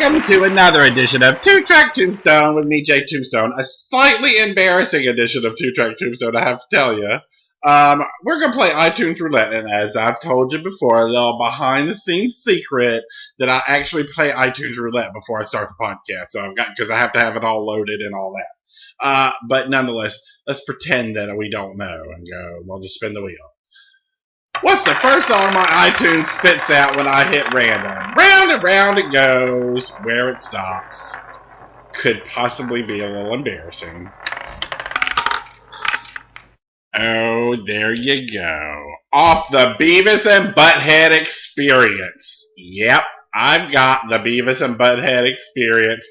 Welcome to another edition of Two Track Tombstone with me, Jay Tombstone. A slightly embarrassing edition of Two Track Tombstone, I have to tell you. We're going to play iTunes Roulette, and as I've told you before, a little behind-the-scenes secret that I actually play iTunes Roulette before I start the podcast. So because I have to have it all loaded and all that. But nonetheless, let's pretend that we don't know and go, we'll just spin the wheel. What's the first song my iTunes spits out when I hit random? Round and round it goes. Where it stops could possibly be a little embarrassing. Oh, there you go. Off the Beavis and Butthead Experience. Yep, I've got the Beavis and Butthead Experience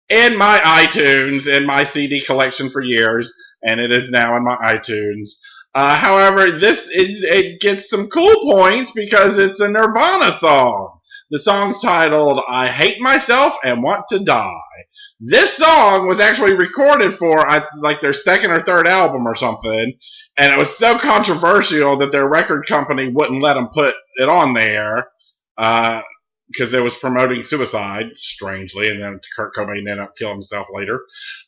in my iTunes, in my CD collection for years, and it is now in my iTunes. However, it gets some cool points because it's a Nirvana song. The song's titled, I Hate Myself and Want to Die. This song was actually recorded for, like, their second or third album or something, and it was so controversial that their record company wouldn't let them put it on there, because it was promoting suicide, strangely, and then Kurt Cobain ended up killing himself later.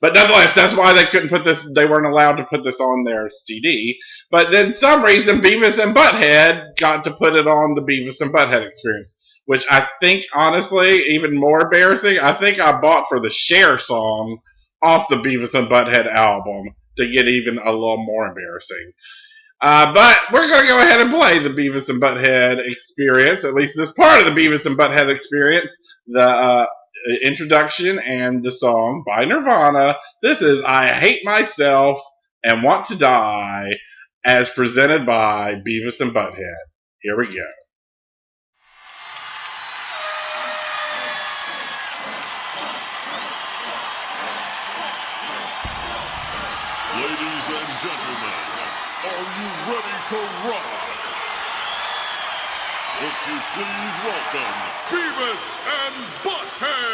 But nonetheless, that's why they weren't allowed to put this on their CD. But then some reason, Beavis and Butthead got to put it on the Beavis and Butthead Experience, which I think, honestly, even more embarrassing, I think I bought for the Cher song off the Beavis and Butthead album to get even a little more embarrassing. But we're going to go ahead and play the Beavis and Butthead Experience, at least this part of the Beavis and Butthead Experience, the introduction and the song by Nirvana. This is I Hate Myself and Want to Die, as presented by Beavis and Butthead. Here we go. Ladies and gentlemen, are you ready to rock? Would you please welcome Beavis and Butthead?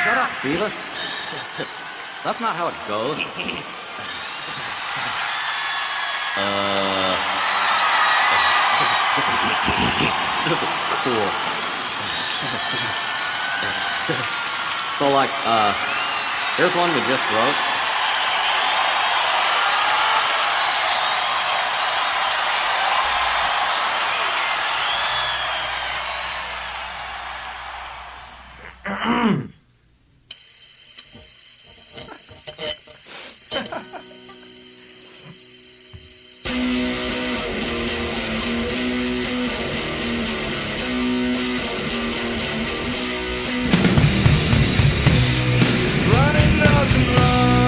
Shut up, Beavis. That's not how it goes. This is cool. So, like, here's one we just wrote. Running doesn't run.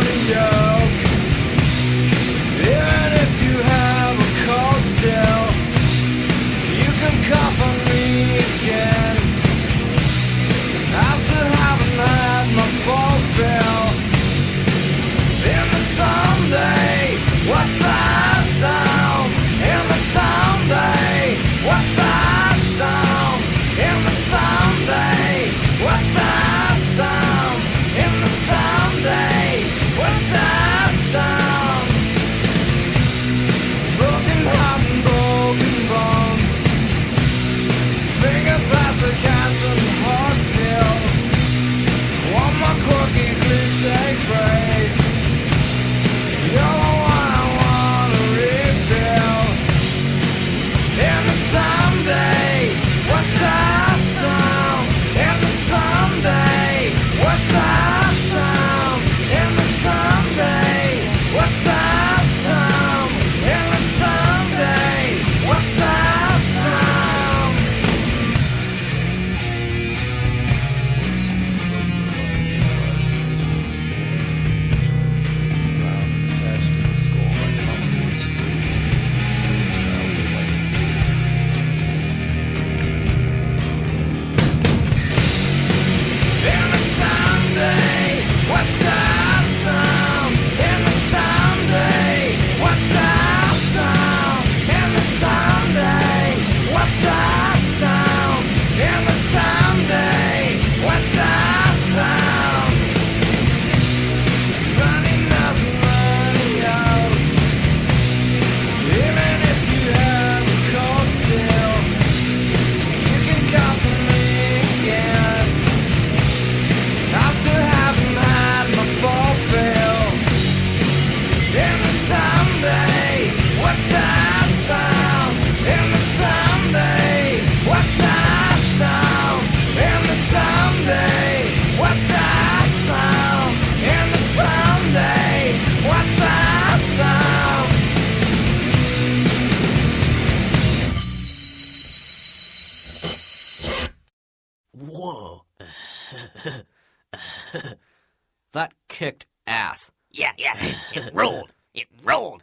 That kicked ass. Yeah, it rolled. It rolled.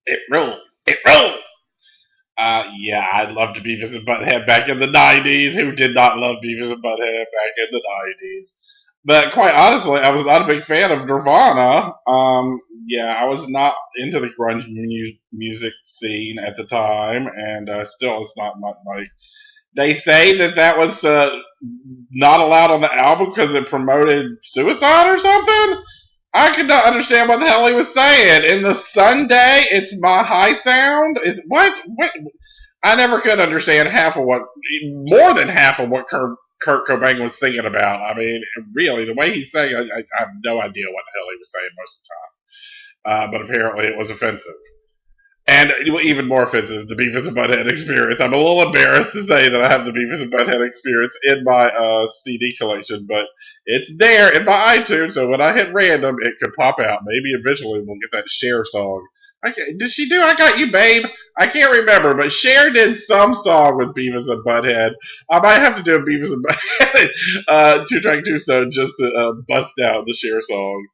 It rolls. It rolls. Yeah, I loved Beavis and Butthead back in the 90s. Who did not love Beavis and Butthead back in the 90s? But quite honestly, I was not a big fan of Nirvana. Yeah, I was not into the grunge music scene at the time, and still it's not like. They say that was not allowed on the album because it promoted suicide or something. I could not understand what the hell he was saying. In the Sunday, it's my high sound. Is what? I never could understand more than half of what Kurt Cobain was singing about. I mean, really, the way he sang, I have no idea what the hell he was saying most of the time. But apparently, it was offensive. And even more offensive, the Beavis and Butthead experience. I'm a little embarrassed to say that I have the Beavis and Butthead experience in my CD collection, but it's there in my iTunes, so when I hit random, it could pop out. Maybe eventually we'll get that Cher song. Did she do I Got You, Babe? I can't remember, but Cher did some song with Beavis and Butthead. I might have to do a Beavis and Butthead 2-track Tombstone just to bust out the Cher song.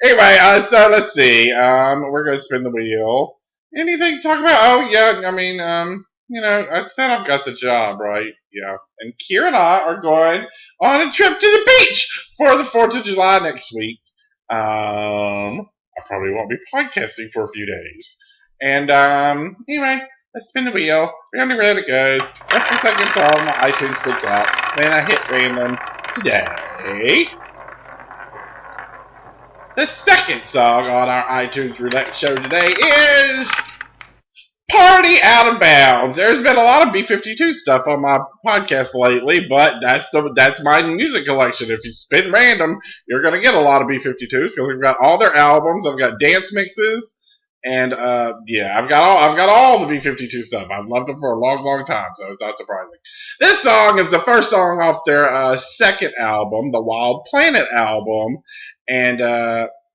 Anyway, so let's see. We're going to spin the wheel. Anything to talk about? Oh, yeah, I mean, I said I've got the job, right? Yeah. And Kira and I are going on a trip to the beach for the 4th of July next week. I probably won't be podcasting for a few days. And, anyway, let's spin the wheel. We're on the road it goes. That's the second song my iTunes spits out. Then I hit random today. The second song on our iTunes Roulette show today is Party Out of Bounds. There's been a lot of B-52 stuff on my podcast lately, but that's my music collection. If you spin random, you're going to get a lot of B-52s because we've got all their albums. I've got dance mixes, and yeah, I've got all the B-52 stuff. I've loved them for a long, long time, so it's not surprising. This song is the first song off their second album, the Wild Planet album, and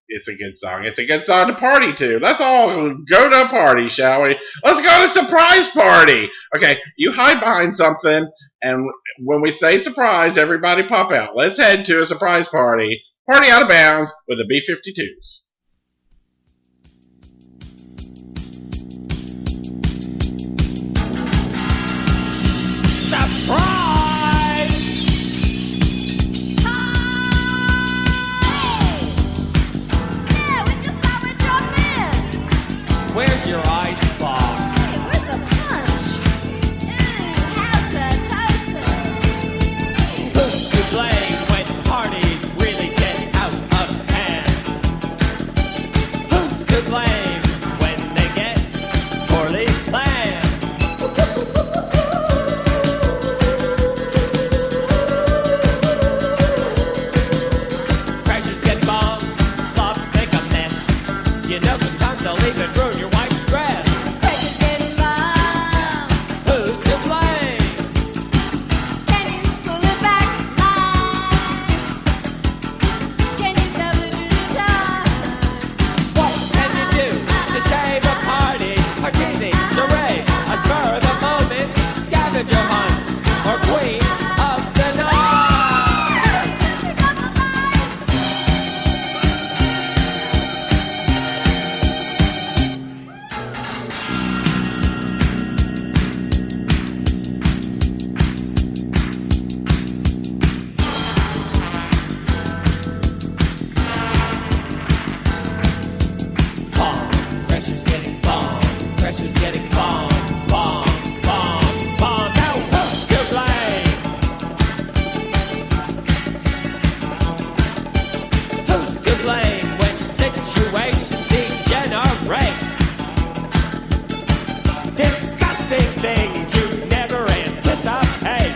it's a good song. It's a good song to party to. Let's all go to a party, shall we? Let's go to surprise party. Okay, you hide behind something, and when we say surprise, everybody pop out. Let's head to a surprise party. Party Out of Bounds with the B-52s. Where's your ice box? Hey, where's the punch? How's the toaster? Who's to blame when parties really get out of hand? Who's to blame when they get poorly planned? Crashes get bombed, slops make a mess. You know sometimes they'll even ruin your wife's dress. Crackers getting bomb. Who's to blame? Can you pull it back line? Can you stop it to the time? What can you do to save a party? Parcheesi, charade, a spur of the moment, scavenger hunt, or queen of the night? Turn off the lights. Bomb, pressure's getting bomb, pressure's getting bomb, bomb, bomb, bomb. Now who's to blame? Who's to blame when situations degenerate? Disgusting things you never anticipate.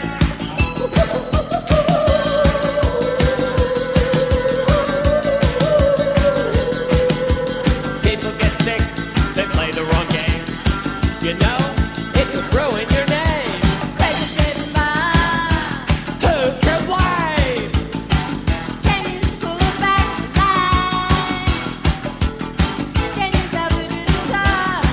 People get sick, they play the wrong game. You know, it could ruin your name. Crackers getting bomb. Who's to blame? Can you pull it back line? Can you stop it to the time?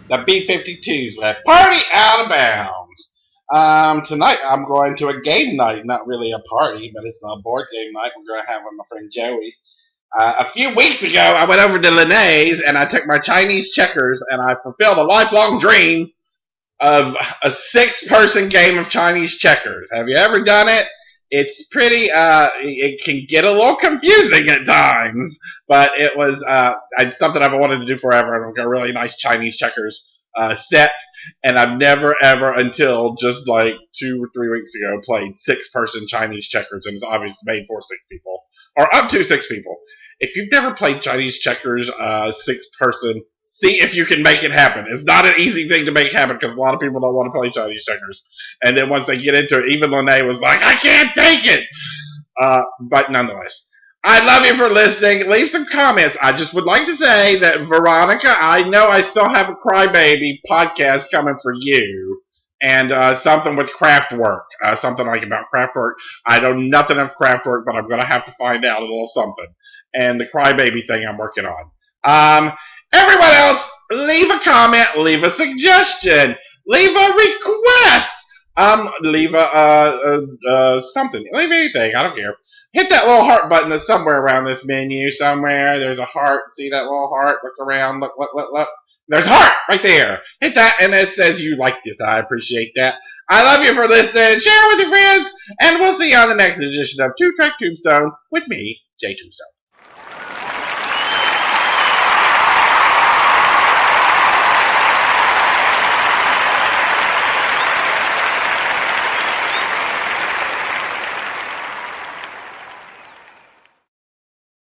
The B-52s with Party Out of Bounds. Tonight I'm going to a game night. Not really a party, but it's a board game night. We're going to have with my friend Joey. A few weeks ago, I went over to Linnaeus and I took my Chinese checkers and I fulfilled a lifelong dream of a 6-person game of Chinese checkers. Have you ever done it? It's pretty, it can get a little confusing at times, but it was something I've wanted to do forever, and I've got a really nice Chinese checkers set, and I've never ever, until just like 2 or 3 weeks ago, played 6-person Chinese checkers, and it's obviously made for 6 people, or up to 6 people. If you've never played Chinese checkers, 6-person, see if you can make it happen. It's not an easy thing to make happen because a lot of people don't want to play Chinese checkers. And then once they get into it, even Lene was like, I can't take it. But nonetheless, I love you for listening. Leave some comments. I just would like to say that, Veronica, I know I still have a Crybaby podcast coming for you. And something with craft work. Something like about craft work. I know nothing of craft work, but I'm going to have to find out a little something. And the Crybaby thing I'm working on. Everyone else, leave a comment, leave a suggestion, leave a request, leave a something, leave anything, I don't care. Hit that little heart button that's somewhere around this menu, somewhere. There's a heart, see that little heart? Look around, look. There's a heart right there. Hit that, and it says you like this. I appreciate that. I love you for listening. Share with your friends, and we'll see you on the next edition of 2-Track Tombstone with me, Jay Tombstone.